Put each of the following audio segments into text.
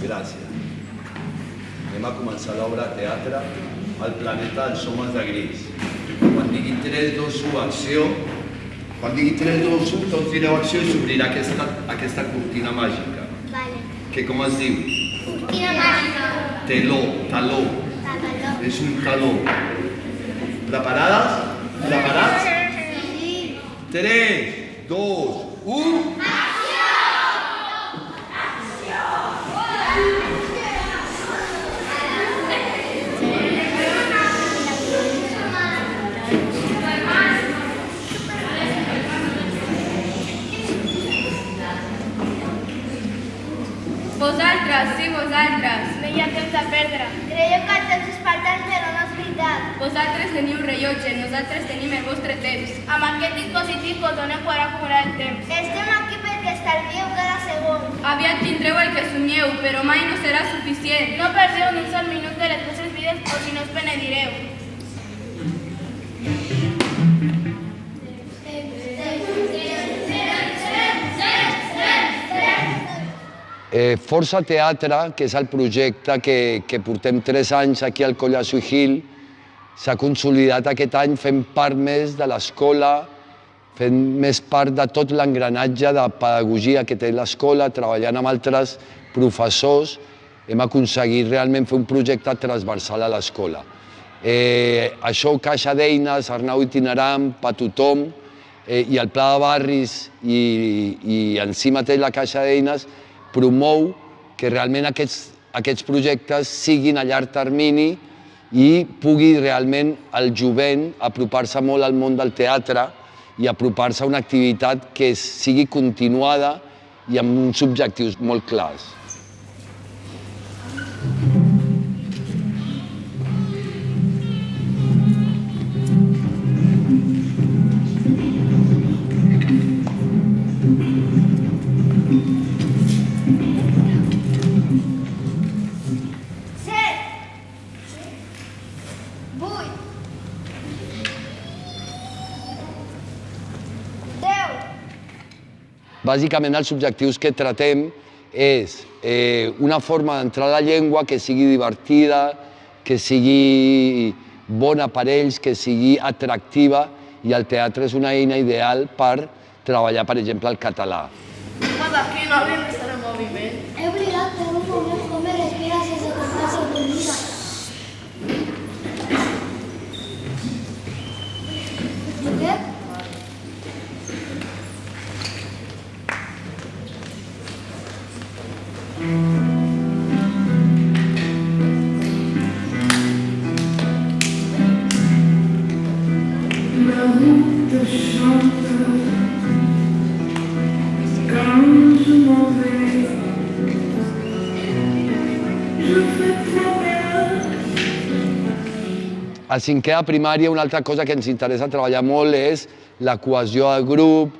Gràcies. Anem a començar l'obra de teatre al planeta dels homes de gris. Quan digui 3, 2, 1, acció, quan digui 3, 2, 1, tots direu acció i s'obrirà aquesta cortina màgica. Vale. Que com es diu? Cortina màgica. Teló, taló. Taló. És un taló. Preparades? Preparats? Sí. 3, 2, 1... Vosaltres, sí, vosaltres. No hi ha temps a perdre. Creieu que el temps és per tant, però no és veritat. Vosaltres teniu rellotge, nosaltres tenim el vostre temps. Amb aquest dispositiu podeu per acumular el temps. Estem aquí perquè estalvieu cada segon. Aviat tindreu el que somieu, però mai no serà suficient. No perdeu ni un sol minut de les vostres vides o si no us penedireu. Força Teatre, que és el projecte que portem 3 anys aquí al Collazo i Gil, s'ha consolidat aquest any fent part més de l'escola, fent més part de tot l'engranatge de pedagogia que té l'escola, treballant amb altres professors, hem aconseguit realment fer un projecte transversal a l'escola. Això, Caixa d'Eines, Arnau Itinerant, per tothom, i el Pla de Barris i en si mateix la Caixa d'Eines promou que realment aquests projectes siguin a llarg termini i pugui realment el jovent apropar-se molt al món del teatre i apropar-se a una activitat que sigui continuada i amb uns objectius molt clars. Bàsicament els objectius que tratem és una forma d'entrar a la llengua que sigui divertida, que sigui bona per ells, que sigui atractiva, i el teatre és una eina ideal per treballar, per exemple, el català. Aquí no hauríem d'estar en moviment. He oblidat per un moment com es respira sense cortar-se el domina. Què? A cinquè de primària, una altra cosa que ens interessa treballar molt és la cohesió de grup,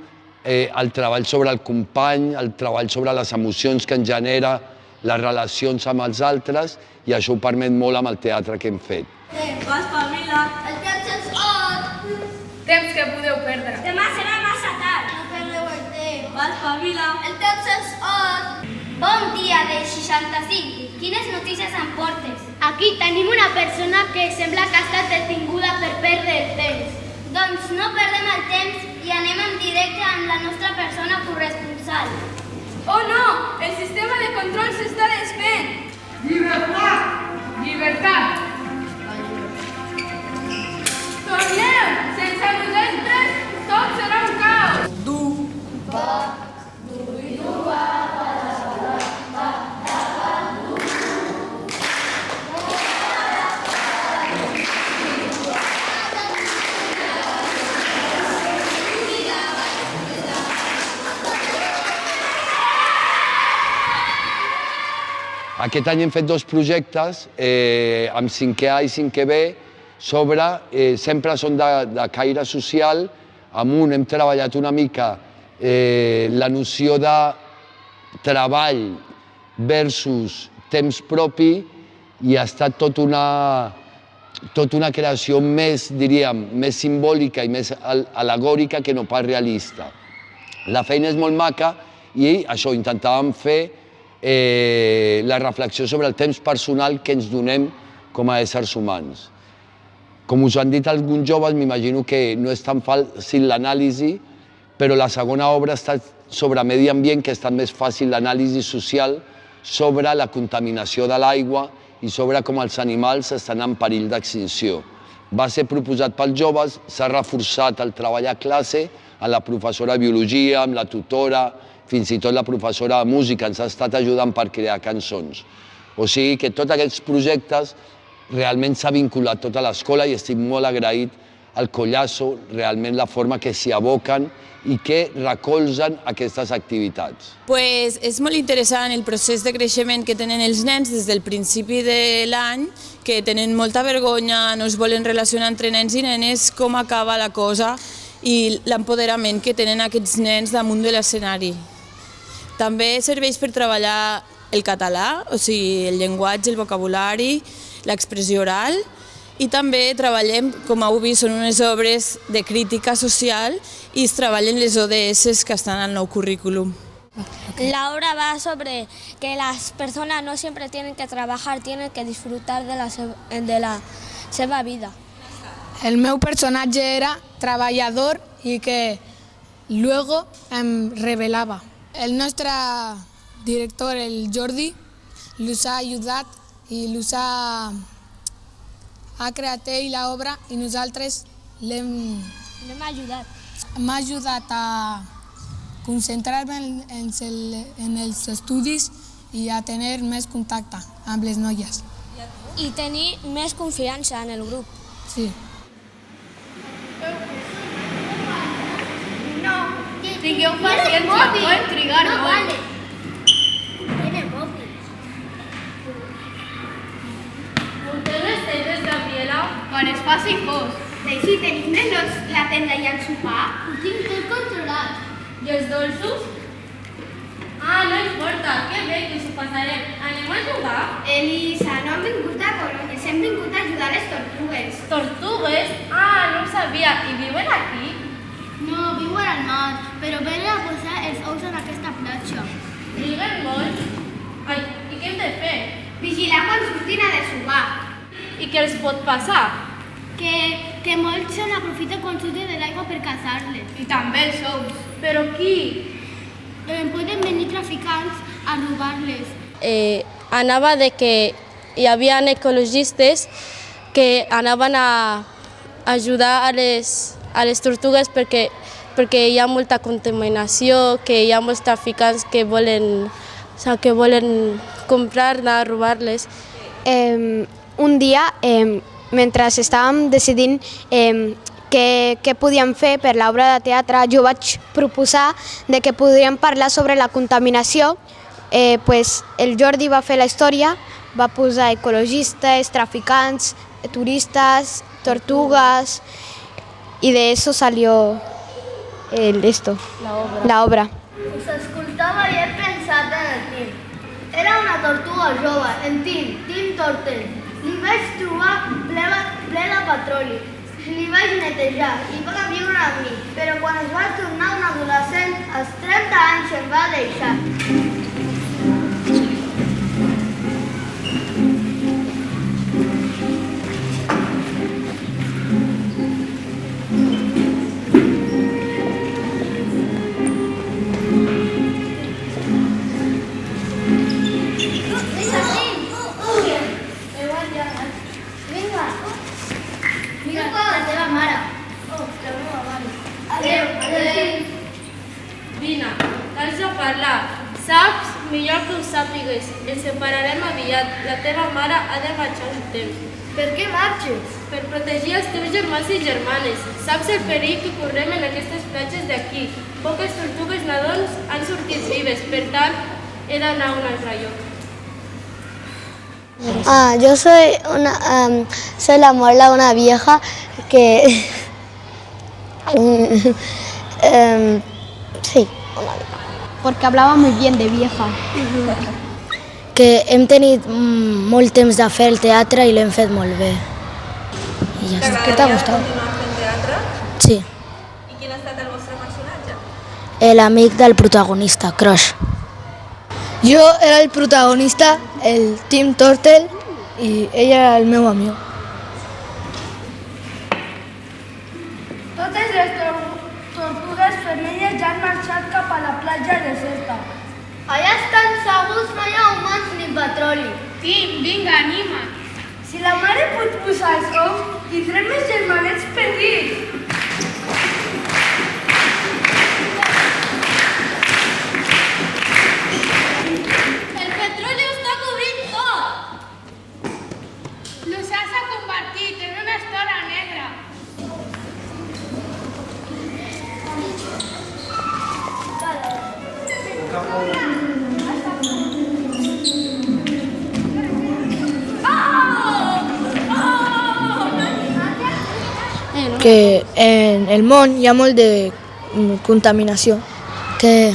el treball sobre el company, el treball sobre les emocions que ens genera les relacions amb els altres, i això ho permet molt amb el teatre que hem fet. Va, espavila. El temps és hot. Temps que podeu perdre. Demà serà massa tard. No perdeu el temps. Va, espavila. El temps és hot. Bon dia de 65. Quines notícies em portes? Aquí tenim una persona que sembla que ha estat detinguda per perdre el temps. Doncs no perdem el temps i anem en directe amb la nostra persona corresponsal. Oh no! El sistema de control s'està desfent! Llibertat! Llibertat! Torneu! Sense nosaltres tot serà un caos! Aquest any hem fet 2 projectes, amb 5è A i 5è B, sobre, sempre són de caire social. Amb un hem treballat una mica la noció de treball versus temps propi, i ha estat tota una creació més, diríem, més simbòlica i més al·legòrica que no pas realista. La feina és molt maca i això, intentàvem fer la reflexió sobre el temps personal que ens donem com a éssers humans. Com us han dit alguns joves, m'imagino que no és tan fàcil l'anàlisi, però la segona obra ha estat sobre medi ambient, que ha estat més fàcil l'anàlisi social sobre la contaminació de l'aigua i sobre com els animals estan en perill d'extinció. Va ser proposat pels joves, s'ha reforçat el treball a classe, amb la professora de biologia, amb la tutora, fins i tot la professora de música ens ha estat ajudant per crear cançons. O sigui que tots aquests projectes realment s'ha vinculat tota l'escola i estic molt agraït al Collasso, realment la forma que s'hi aboquen i que recolzen aquestes activitats. Pues és molt interessant el procés de creixement que tenen els nens des del principi de l'any, que tenen molta vergonya, no es volen relacionar entre nens i nenes, com acaba la cosa i l'empoderament que tenen aquests nens damunt de l'escenari. També serveix per treballar el català, o sigui, el llenguatge, el vocabulari, l'expressió oral, i també treballem, com heu vist, són unes obres de crítica social i es treballen les ODS que estan al nou currículum. La obra va sobre que las personas no siempre tienen que trabajar, tienen que disfrutar de la seva vida. El meu personatge era treballador i que luego em rebel·lava. El nostre director, el Jordi, els ha ajudat i els ha creat ell l'obra i nosaltres l'hem ajudat. M'ha ajudat a concentrar-me en els estudis i a tenir més contacte amb les noies. I tenir més confiança en el grup. Sí. No, Tingueu paciència, poden trigar molt. Tiene móvil. Munteu les tendes, Gabriela, quan es faci fos. Si tenim la tenda i el sopar, ho tinc tot controlat. I els dolços? Ah, no importa, que bé que us ho passarem. Anem a jugar? Elisa, no hem vingut a colònies, hem vingut a ajudar les tortugues. Tortugues? Ah, no ho sabia. I viuen aquí? No, viuen al mar, però venen a posar els ous en aquesta platja. Riguen molt? Ai, i què hem de fer? Vigilar quan surtin a de sopar. I què els pot passar? Que molts se n'aprofiten quan surten de l'aigua per caçar-les. I també els ous. Però qui? Poden venir traficants a robar-les. Anava de que hi havia ecologistes que anaven a ajudar a les tortugues perquè hi ha molta contaminació, que hi ha molts traficants que volen comprar-la, robar-les. Un dia, mentre estàvem decidint què podíem fer per l'obra de teatre, jo vaig proposar de que podríem parlar sobre la contaminació. El Jordi va fer la història, va posar ecologistes, traficants, turistas, tortugas, y de eso salió la obra. Us escoltava i he pensat en el Tim. Era una tortuga jove, en Tim Tortel. Li vaig trobar ple de petroli. Li vaig netejar i va viure amb mi, però quan es va tornar un adolescent, als 30 anys em va deixar. Vine, t'has de parlar. Saps? Millor que ho sàpigues. Ens separarem aviat. La teva mare ha de marxar un temps. Per què marxes? Per protegir els teus germans i germanes. Saps el perill que correm en aquestes platges d'aquí? Poques tortugues nadons han sortit vives, per tant, he d'anar a un altre lloc. Yo soy la Mola, una vieja que... sí, una vieja. Porque hablaba muy bien de vieja. Que hem tingut molt temps de fer el teatre i l'hem fet molt bé. I ja està. Què t'ha gustat? continuar fent teatre? Sí, I quin ha estat el vostre personatge? l'amic del protagonista, Crush. Jo era el protagonista, el Tim Turtle, i ell era el meu amic. Totes les tortugues femelles ja han marxat cap a la platja deserta. Allà estan segurs, no hi ha humans ni petroli. Tim, vinga, anima't. Si la mare pot posar els ous, tindrem més germanets petits. El petroli ho està cobrint tot. L'oceà s'ha convertit en una estora negra. Que en el món hi ha molt de contaminació. Que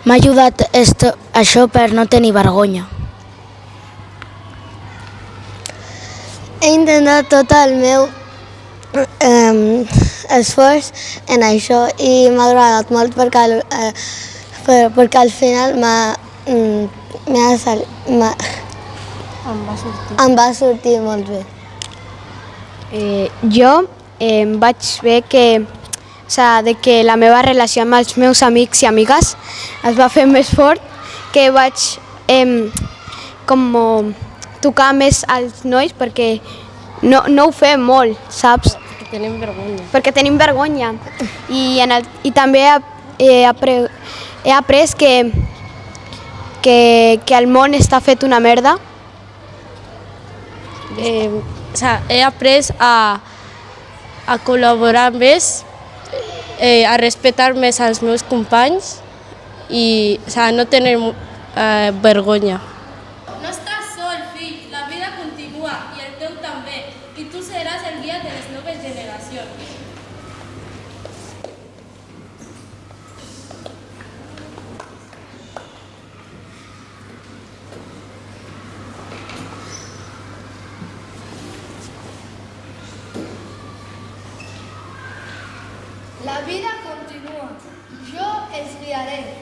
m'ha ajudat això per no tenir vergonya. He intentat tot el meu esforç en això i m'ha agradat molt perquè al final em va sortir molt bé. Jo vaig veure que la meva relació amb els meus amics i amigues es va fer més fort, que vaig tocar més als nois perquè no ho fem molt, saps? Perquè tenim vergonya. I també he après que el món està fet una merda. He après a col·laborar més, a respectar més els meus companys i no tenir vergonya. No estàs sol, fill. La vida continua i el teu també. I tu seràs el guia de les noves generacions. La vida continua. Jo els guiaré.